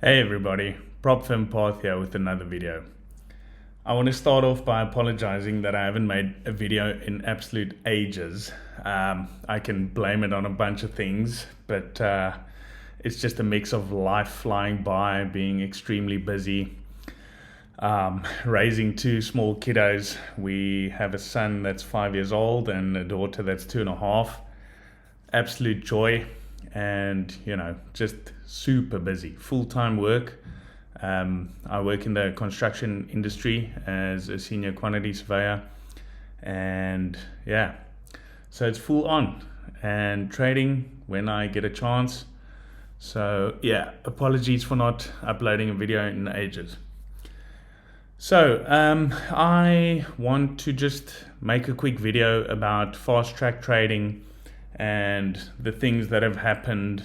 Hey everybody, Prop Firm Path here with another video. I want to start off by apologizing that I haven't made a video in absolute ages. I can blame it on a bunch of things, but it's just a mix of life flying by, being extremely busy, raising two small kiddos. We have a son that's 5 years old and a daughter that's 2.5. Absolute joy. And just super busy, full-time work. I work in the construction industry as a senior quantity surveyor, and so it's full on, and trading when I get a chance. So apologies for not uploading a video in ages. So I want to just make a quick video about fast track trading and the things that have happened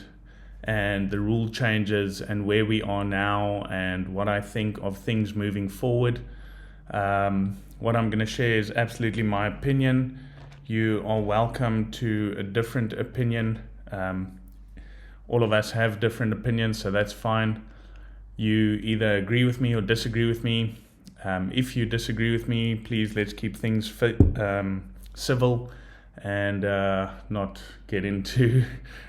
and the rule changes and where we are now and what I think of things moving forward. What I'm going to share is absolutely my opinion. You are welcome to a different opinion. All of us have different opinions, so that's fine. You either agree with me or disagree with me. If you disagree with me, please let's keep things civil and not get into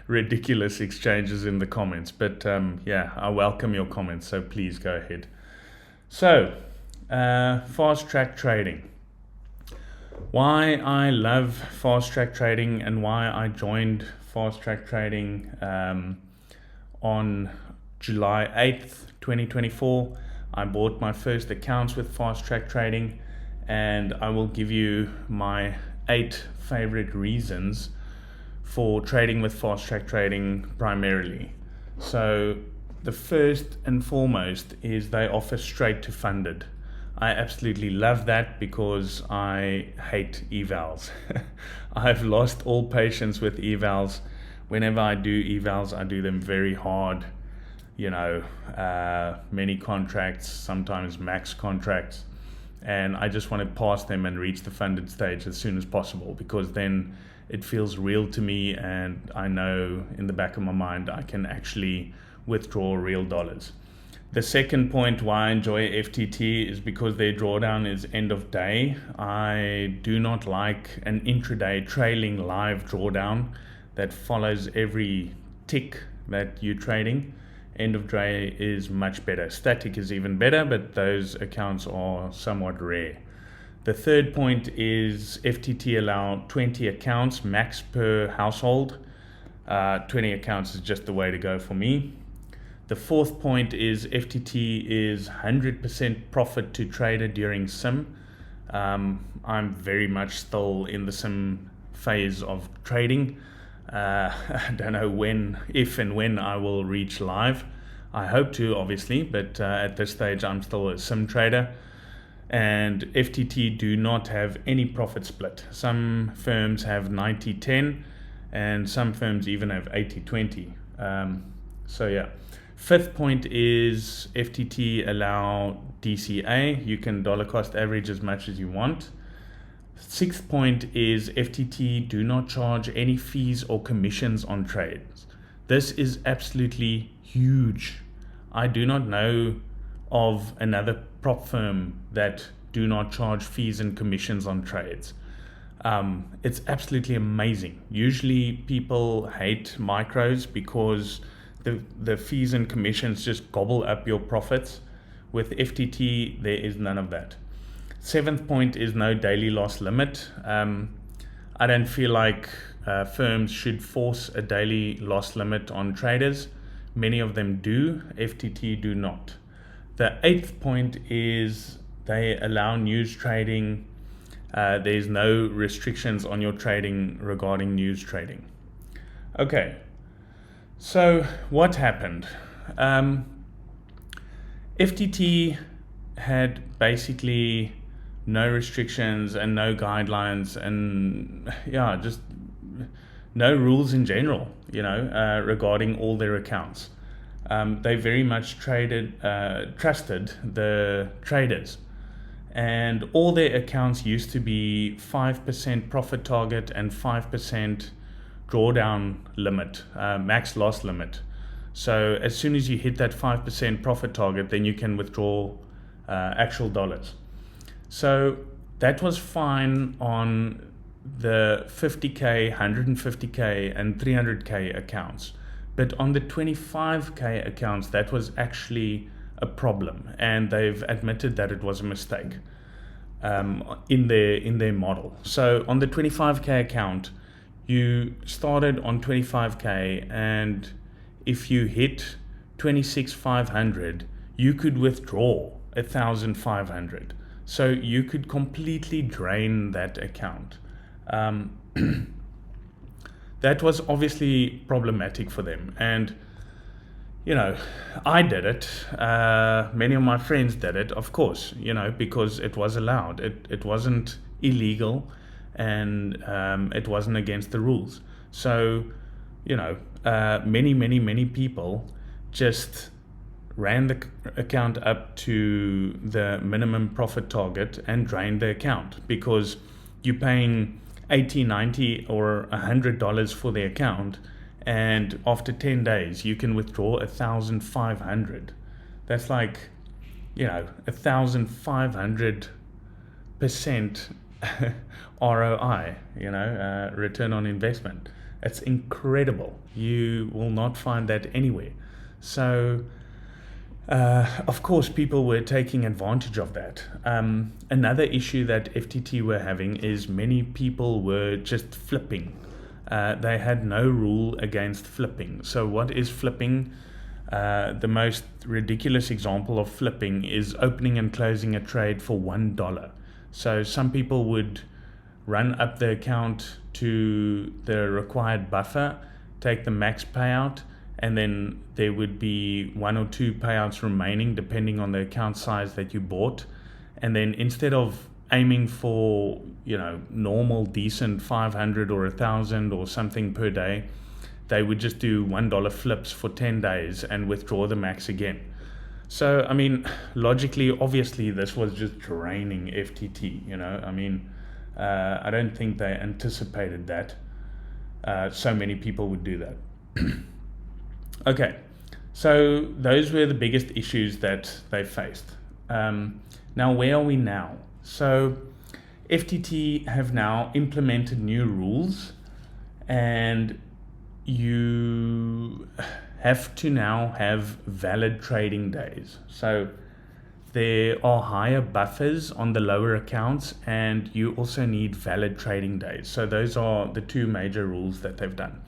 ridiculous exchanges in the comments. But I welcome your comments, so please go ahead. So, fast track trading. Why I love fast track trading and why I joined fast track trading on July 8th, 2024. I bought my first accounts with fast track trading, and I will give you my 8 favorite reasons for trading with fast track trading primarily. So the first and foremost is they offer straight to funded. I absolutely love that because I hate evals. I've lost all patience with evals. Whenever I do evals, I do them very hard. Many contracts, sometimes max contracts. And I just want to pass them and reach the funded stage as soon as possible, because then it feels real to me and I know in the back of my mind I can actually withdraw real dollars. The second point why I enjoy FTT is because their drawdown is end of day. I do not like an intraday trailing live drawdown that follows every tick that you're trading. End of day is much better. Static is even better, but those accounts are somewhat rare. The third point is FTT allow 20 accounts max per household. 20 accounts is just the way to go for me. The fourth point is FTT is 100% profit to trader during SIM. I'm very much still in the SIM phase of trading. I don't know if and when I will reach live. I hope to, obviously, but at this stage I'm still a sim trader. And FTT do not have any profit split. Some firms have 90-10 and some firms even have 80-20. Fifth point is FTT allow DCA. You can dollar cost average as much as you want. Sixth point is FTT do not charge any fees or commissions on trades. This is absolutely huge. I do not know of another prop firm that do not charge fees and commissions on trades. It's absolutely amazing. Usually people hate micros because the fees and commissions just gobble up your profits. With FTT, there is none of that. Seventh point is no daily loss limit. I don't feel like firms should force a daily loss limit on traders. Many of them do. FTT do not. The eighth point is they allow news trading. There's no restrictions on your trading regarding news trading. Okay, so what happened? FTT had basically no restrictions and no guidelines and just no rules in general, regarding all their accounts. They very much trusted the traders, and all their accounts used to be 5% profit target and 5% drawdown limit, max loss limit. So as soon as you hit that 5% profit target, then you can withdraw actual dollars. So that was fine on the 50K, 150K, and 300K accounts. But on the 25K accounts, that was actually a problem, and they've admitted that it was a mistake in their model. So on the 25K account, you started on 25K, and if you hit 26,500, you could withdraw 1,500. So you could completely drain that account. That was obviously problematic for them. And, you know, I did it. Many of my friends did it, of course, you know, because it was allowed. It wasn't illegal, and it wasn't against the rules. So, you know, many people just ran the account up to the minimum profit target and drained the account, because you're paying $80, $90, or $100 for the account, and after 10 days you can withdraw 1,500. That's like, you know, 1,500% ROI, you know, return on investment. It's incredible. You will not find that anywhere. So of course, people were taking advantage of that. Another issue that FTT were having is many people were just flipping. They had no rule against flipping. So what is flipping? The most ridiculous example of flipping is opening and closing a trade for $1. So some people would run up the account to the required buffer, take the max payout, and then there would be 1 or 2 payouts remaining depending on the account size that you bought. And then instead of aiming for, you know, normal decent 500 or 1,000 or something per day, they would just do $1 flips for 10 days and withdraw the max again. So I mean, logically, obviously this was just draining FTT, you know. I mean, I don't think they anticipated that so many people would do that. Okay, so those were the biggest issues that they faced. Now, where are we now? So FTT have now implemented new rules, and you have to now have valid trading days. So there are higher buffers on the lower accounts, and you also need valid trading days. So those are the 2 major rules that they've done.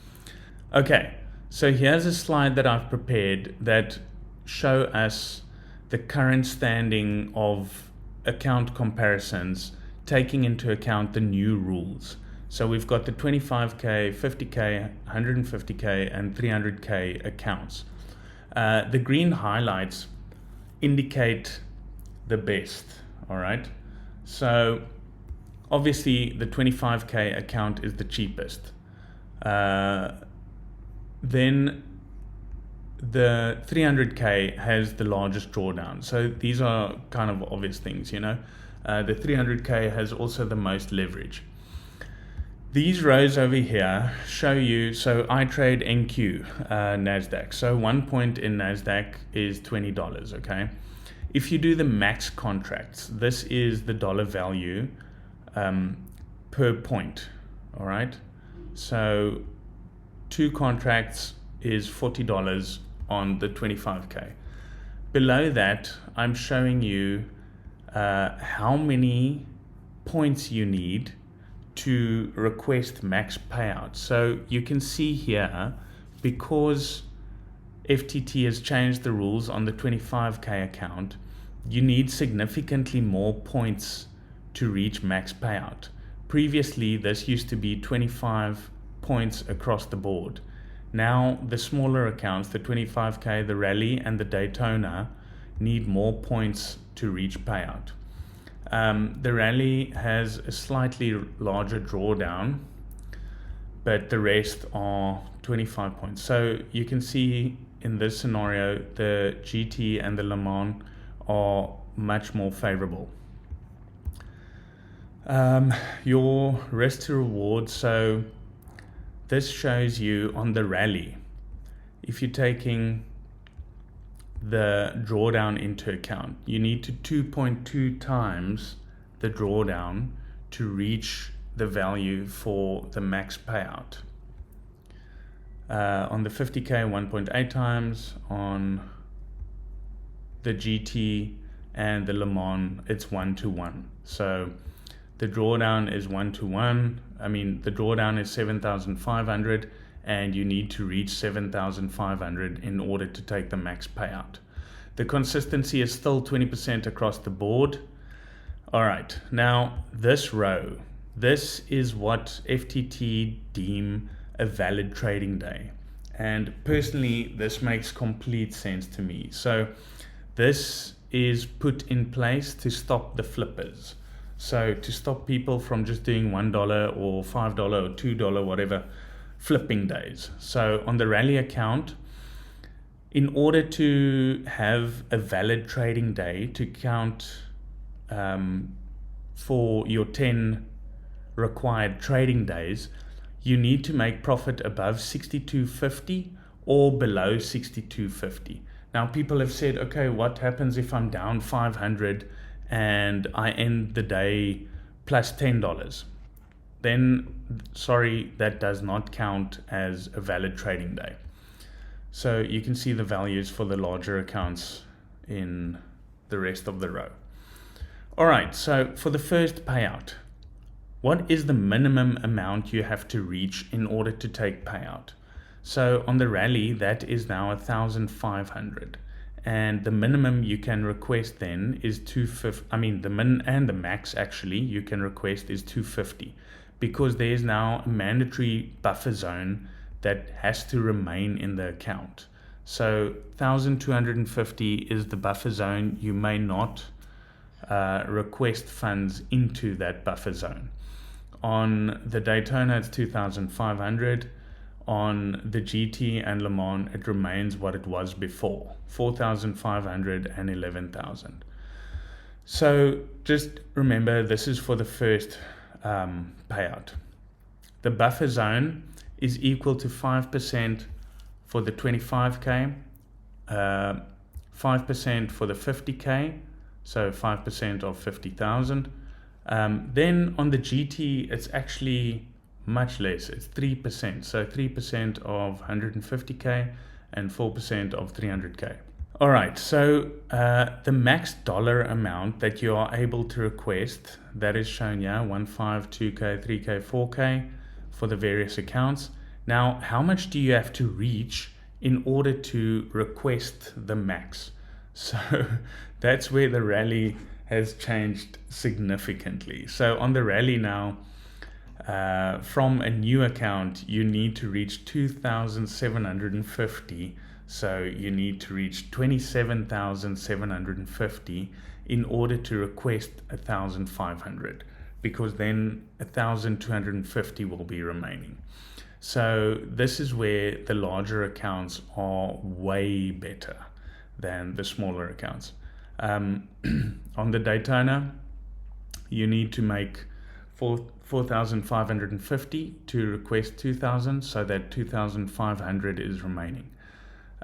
Okay. So here's a slide that I've prepared that show us the current standing of account comparisons, taking into account the new rules. So we've got the 25K, 50K, 150K, and 300K accounts. The green highlights indicate the best, all right? So obviously the 25K account is the cheapest. Then the 300K has the largest drawdown. So these are kind of obvious things, you know. The 300K has also the most leverage. These rows over here show you, so I trade NQ, NASDAQ. So 1 point in NASDAQ is $20, okay? If you do the max contracts, this is the dollar value per point, all right? So 2 contracts is $40 on the 25K. Below that, I'm showing you how many points you need to request max payout. So you can see here, because FTT has changed the rules on the 25K account, you need significantly more points to reach max payout. Previously, this used to be 25 points across the board. Now the smaller accounts, the 25K, the Rally, and the Daytona, need more points to reach payout. The Rally has a slightly larger drawdown, but the rest are 25 points. So you can see in this scenario, the GT and the Le Mans are much more favorable. Your risk to reward, so this shows you on the Rally if you're taking the drawdown into account, you need to 2.2 times the drawdown to reach the value for the max payout. On the 50k, 1.8 times. On the GT and the Le Mans, it's 1-to-1. So the drawdown is 1-to-1. I mean, the drawdown is 7,500, and you need to reach 7,500 in order to take the max payout. The consistency is still 20% across the board. All right, now this row, this is what FTT deem a valid trading day. And personally, this makes complete sense to me. So this is put in place to stop the flippers. So to stop people from just doing $1 or $5 or $2, whatever, flipping days. So on the rally account, in order to have a valid trading day to count for your 10 required trading days, you need to make profit above 62.50 or below 62.50. Now people have said, okay, what happens if I'm down 500 and I end the day plus $10? Then, sorry, that does not count as a valid trading day. So you can see the values for the larger accounts in the rest of the row. All right, so for the first payout, what is the minimum amount you have to reach in order to take payout? So on the rally, that is now 1,500. And the minimum you can request then is 250. I mean, the min and the max actually you can request is 250, because there is now a mandatory buffer zone that has to remain in the account. So 1,250 is the buffer zone. You may not request funds into that buffer zone. On the Daytona, it's 2,500. On the GT and Le Mans, it remains what it was before, 4,500 and 11,000. So just remember, this is for the first payout. The buffer zone is equal to 5% for the 25k, 5% for the 50k, so 5% of 50,000. Then on the GT, it's actually much less. It's 3%. So 3% of 150k and 4% of 300k. All right. So the max dollar amount that you are able to request, that is shown here, 1, 5, 2k, 3k, 4k for the various accounts. Now, how much do you have to reach in order to request the max? So that's where the rally has changed significantly. So on the rally now, from a new account, you need to reach 2,750. So you need to reach 27,750 in order to request 1,500, because then 1,250 will be remaining. So this is where the larger accounts are way better than the smaller accounts. On the Daytona, you need to make 4,550 to request 2,000, so that 2,500 is remaining.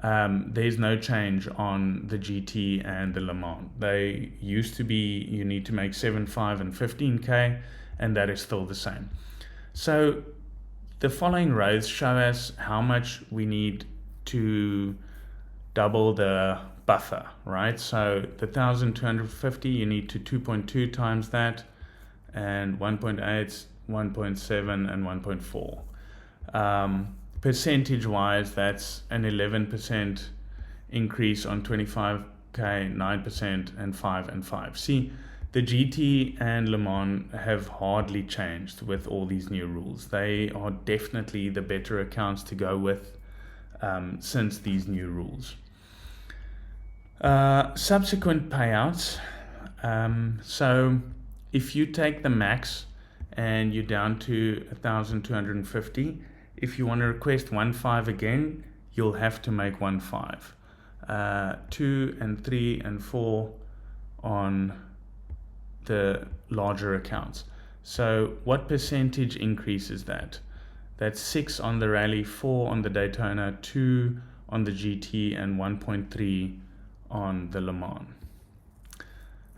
There's no change on the GT and the Le Mans. They used to be, you need to make 7, 5 and 15k, and that is still the same. So the following rows show us how much we need to double the buffer, right? So the 1,250, you need to 2.2 times that, and 1.8, 1.7 and 1.4. Percentage wise, that's an 11% increase on 25k, 9% and 5 and 5. See, the GT and Le Mans have hardly changed with all these new rules. They are definitely the better accounts to go with since these new rules. Subsequent payouts. So if you take the max and you're down to 1,250, if you want to request 1.5 again, you'll have to make 1.5. 2 and 3 and 4 on the larger accounts. So what percentage increase is that? That's 6 on the rally, 4 on the Daytona, 2 on the GT and 1.3 on the Le Mans.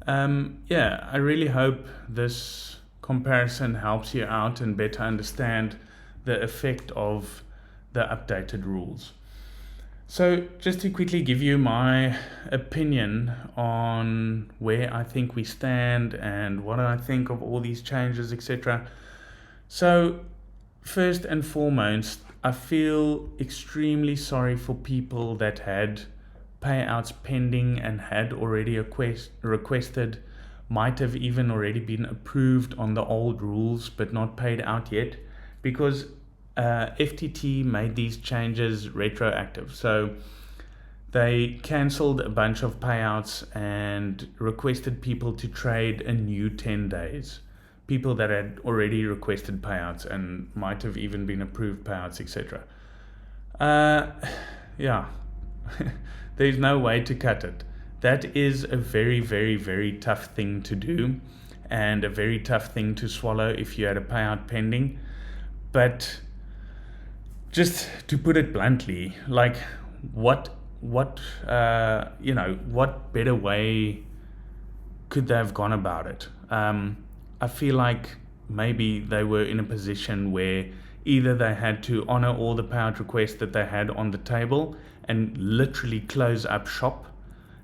I really hope this comparison helps you out and better understand the effect of the updated rules. So just to quickly give you my opinion on where I think we stand and what I think of all these changes, etc. So first and foremost, I feel extremely sorry for people that had payouts pending and had already requested, might have even already been approved on the old rules but not paid out yet, because FTT made these changes retroactive. So they cancelled a bunch of payouts and requested people to trade a new 10 days. People that had already requested payouts and might have even been approved payouts, etc. There's no way to cut it. That is a very, very, very tough thing to do and a very tough thing to swallow if you had a payout pending. But just to put it bluntly, like what better way could they have gone about it? I feel like maybe they were in a position where either they had to honor all the payout requests that they had on the table and literally close up shop.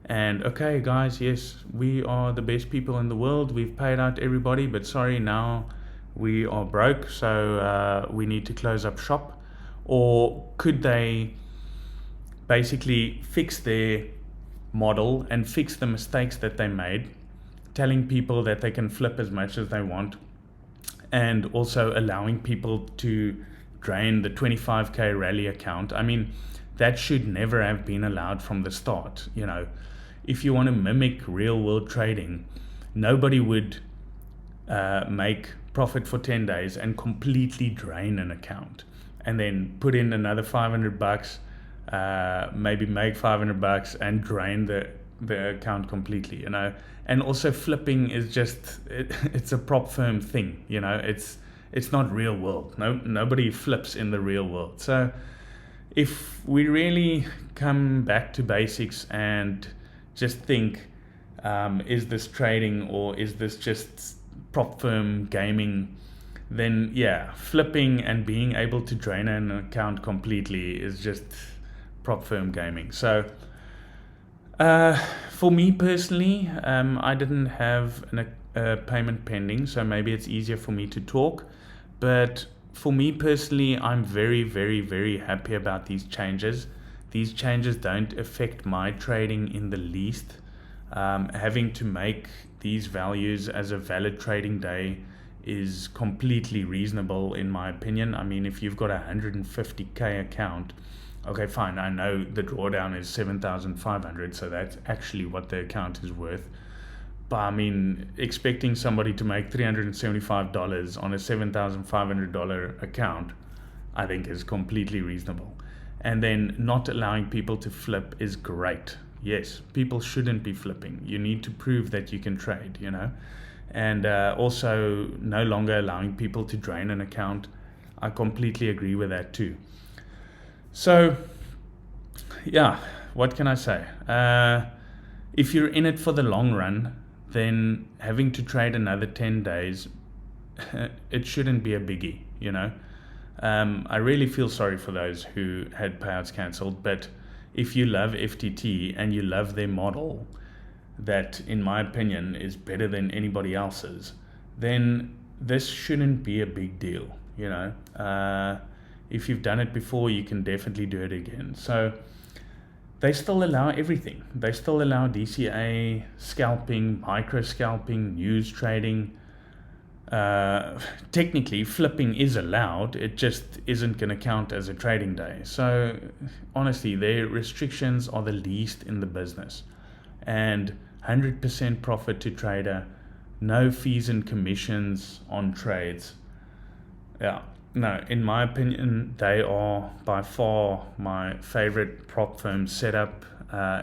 And okay, guys, yes, we are the best people in the world. We've paid out everybody, but sorry, now we are broke, so we need to close up shop. Or could they basically fix their model and fix the mistakes that they made, telling people that they can flip as much as they want, and also allowing people to drain the 25k rally account? I mean, that should never have been allowed from the start. If you want to mimic real world trading, nobody would make profit for 10 days and completely drain an account and then put in another $500, maybe make $500 and drain the account completely, And also flipping is just, it's a prop firm thing, it's not real world. Nobody flips in the real world. So if we really come back to basics and just think, is this trading or is this just prop firm gaming, then flipping and being able to drain an account completely is just prop firm gaming. So for me personally, I didn't have a payment pending, so maybe it's easier for me to talk. But for me personally, I'm very, very, very happy about these changes. These changes don't affect my trading in the least. Having to make these values as a valid trading day is completely reasonable in my opinion. I mean, if you've got a 150k account, okay, fine, I know the drawdown is 7,500, so that's actually what the account is worth. But I mean, expecting somebody to make $375 on a $7,500 account, I think is completely reasonable. And then not allowing people to flip is great. Yes, people shouldn't be flipping. You need to prove that you can trade, And also no longer allowing people to drain an account. I completely agree with that too. So, what can I say? If you're in it for the long run, then having to trade another 10 days, it shouldn't be a biggie, I really feel sorry for those who had payouts cancelled, but if you love FTT and you love their model, that in my opinion is better than anybody else's, then this shouldn't be a big deal, If you've done it before, you can definitely do it again. So they still allow everything. They still allow DCA, scalping, micro scalping, news trading. Technically, flipping is allowed. It just isn't going to count as a trading day. So honestly, their restrictions are the least in the business. And 100% profit to trader, no fees and commissions on trades. No, in my opinion, they are by far my favorite prop firm setup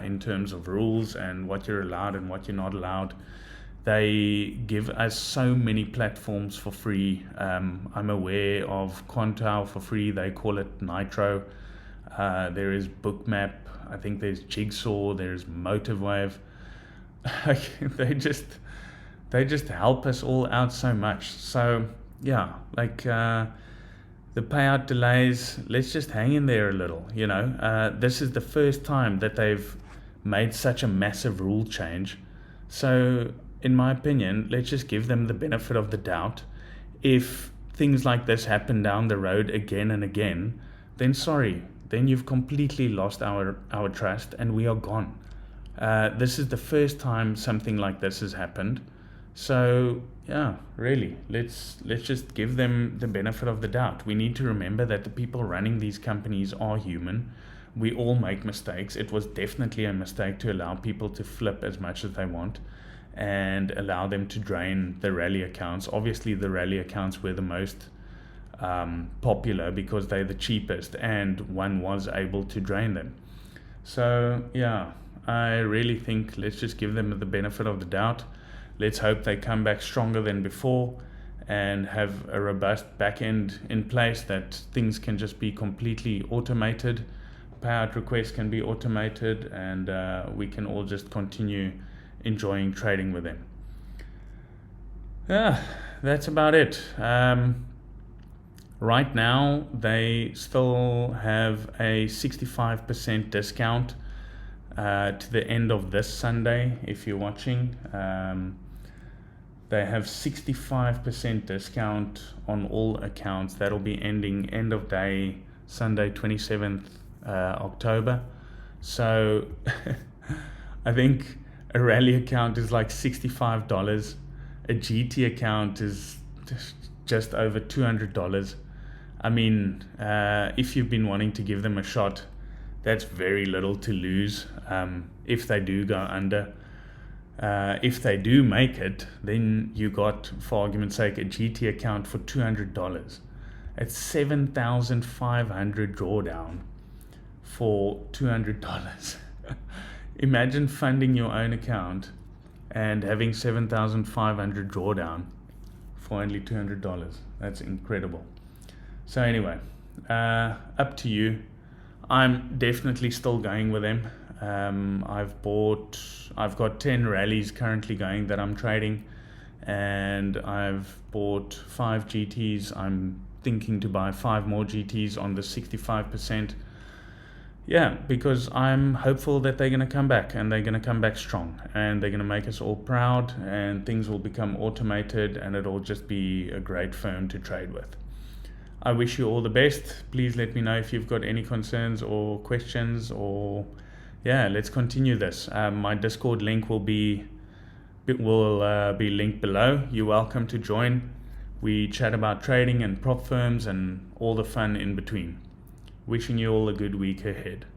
in terms of rules and what you're allowed and what you're not allowed. They give us so many platforms for free. I'm aware of Quantile for free. They call it Nitro. there is Bookmap, I think there's Jigsaw, there's Motivewave. they just help us all out so much. So yeah, like the payout delays, let's just hang in there a little. This is the first time that they've made such a massive rule change. So in my opinion, let's just give them the benefit of the doubt. If things like this happen down the road again and again, then sorry, then you've completely lost our trust and we are gone. This is the first time something like this has happened. So yeah, really, let's just give them the benefit of the doubt. We need to remember that the people running these companies are human. We all make mistakes. It was definitely a mistake to allow people to flip as much as they want and allow them to drain the rally accounts. Obviously, the rally accounts were the most popular because they're the cheapest, and one was able to drain them. So yeah, I really think let's just give them the benefit of the doubt. Let's hope they come back stronger than before and have a robust back end in place that things can just be completely automated. Payout requests can be automated, and we can all just continue enjoying trading with them. Yeah, that's about it. Right now, they still have a 65% discount to the end of this Sunday. If you're watching, they have 65% discount on all accounts. That'll be ending end of day Sunday, 27th October. So I think a rally account is like $65. A GT account is just over $200. I mean, if you've been wanting to give them a shot, that's very little to lose if they do go under. If they do make it, then you got, for argument's sake, a GT account for $200. It's 7,500 drawdown for $200. Imagine funding your own account and having 7,500 drawdown for only $200. That's incredible. So anyway, up to you. I'm definitely still going with them. I've got 10 rallies currently going that I'm trading, and I've bought 5 GTs. I'm thinking to buy 5 more GTs on the 65%. Yeah, because I'm hopeful that they're going to come back, and they're going to come back strong, and they're going to make us all proud, and things will become automated, and it'll just be a great firm to trade with. I wish you all the best. Please let me know if you've got any concerns or questions, or yeah, let's continue this. My Discord link will be linked below. You're welcome to join. We chat about trading and prop firms and all the fun in between. Wishing you all a good week ahead.